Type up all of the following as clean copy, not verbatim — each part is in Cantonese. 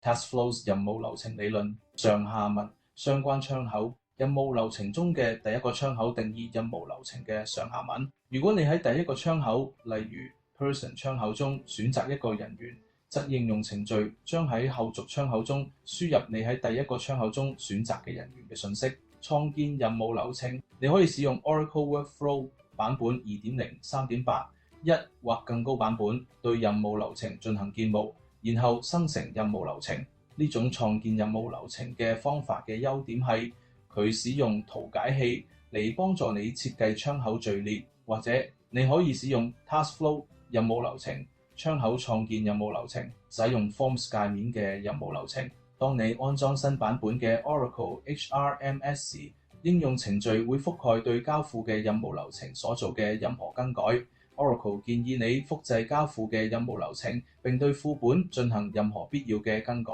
Task Flows 任務流程理論上下文相關窗口。任務流程中嘅第一個窗口定義任務流程嘅上下文。如果你喺第一個窗口，例如 Person 窗口中選擇一個人員，則應用程序將喺後續窗口中輸入你喺第一個窗口中選擇嘅人員嘅信息。創建任務流程，你可以使用 Oracle Workflow 版本 2.0、3.8、1或更高版本對任務流程進行建模，然後生成任務流程。呢種創建任務流程嘅方法嘅優點係佢使用圖解器嚟幫助你設計窗口序列，或者你可以使用 Task Flow 任務流程窗口創建任務流程，使用 Forms 界面嘅任務流程。當你安裝新版本嘅 Oracle HRMS 時，應用程序會覆蓋對交付嘅任務流程所做嘅任何更改。Oracle 建議你複製交付嘅任務流程，並對副本進行任何必要嘅更改。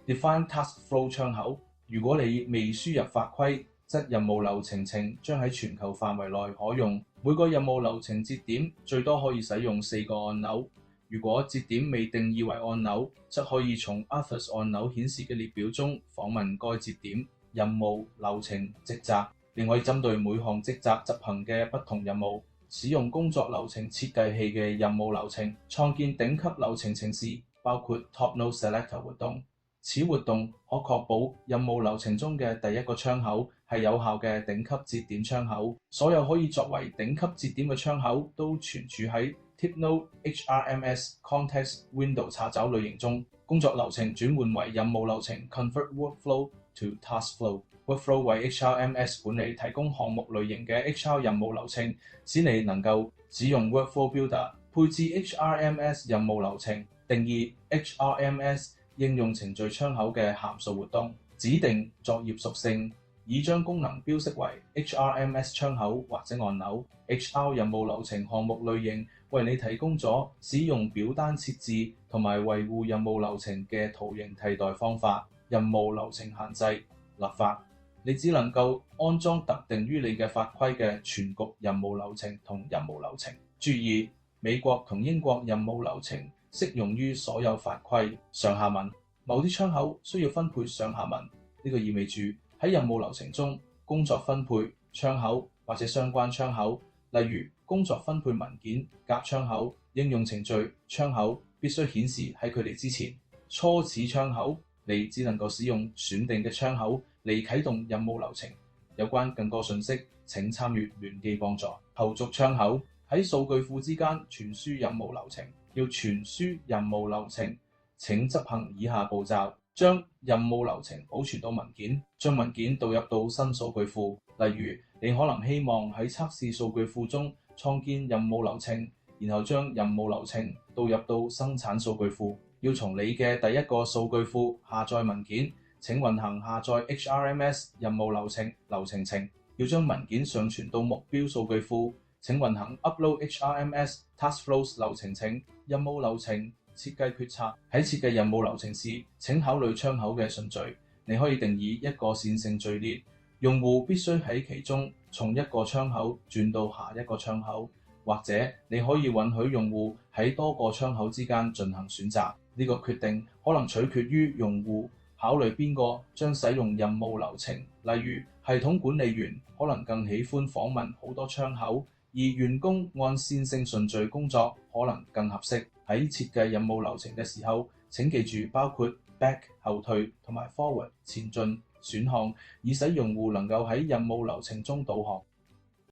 Define Task Flow 窗口，如果你未輸入法規，則任務流程稱將喺全球範圍內可用。每個任務流程節點最多可以使用4個按鈕。如果節點未定義為按鈕，則可以從 Others 按鈕顯示嘅列表中訪問該節點。任務流程職責，另可以針對每項職責執行嘅不同任務，使用工作流程設計器嘅任務流程創建頂級流程程式，包括 Top Node Selector 活動。此活動可確保任務流程中嘅第一個窗口係有效嘅頂級節點窗口。所有可以作為頂級節點嘅窗口都存儲喺 TipNode HRMS Context Window 查找類型中。工作流程轉換為任務流程 Convert Workflow to Task Flow。Workflow 為 HRMS 管理提供項目類型嘅 HR 任務流程，使你能夠使用 Workflow Builder 配置 HRMS 任務流程，定義 HRMS 應用程序窗口嘅函數活動，指定作業屬性，以將功能標識為 HRMS 窗口或者按鈕。HR 任務流程項目類型為你提供咗使用表單設置同埋維護任務流程嘅圖形替代方法。任務流程限制立法，你只能夠安裝特定於你嘅法規嘅全局任務流程同任務流程。注意，美國同英國任務流程適用於所有法規。上下文，某啲窗口需要分配上下文，呢個意味住喺任務流程中，工作分配窗口或者相關窗口，例如工作分配文件夾窗口、應用程序窗口，必須顯示喺佢哋之前。初始窗口，你只能夠使用選定嘅窗口嚟啟動任務流程。有關更多信息，請參閱聯機幫助。後續窗口，喺數據庫之間傳輸任務流程。要傳輸任務流程，請執行以下步驟：將任務流程保存到文件，將文件導入到新數據庫。例如，你可能希望喺測試數據庫中創建任務流程，然後將任務流程導入到生產數據庫。要從你嘅第一個數據庫下載文件，請運行下載 HRMS 任務流程程。要將文件上傳到目標數據庫，請運行 Upload HRMS Task Flows 流程程。任務流程設計決策，喺設計任務流程時，請考慮窗口嘅順序。你可以定義一個線性序列，用戶必須喺其中從一個窗口轉到下一個窗口，或者你可以允許用戶喺多個窗口之間進行選擇。呢個決定可能取決於用戶考慮邊個將使用任務流程。例如，系統管理員可能更喜歡訪問好多窗口，而員工按線性順序工作可能更合適。喺設計任務流程嘅時候，請記住包括 back 後退同埋 forward 前進選項，以使用戶能夠喺任務流程中導航。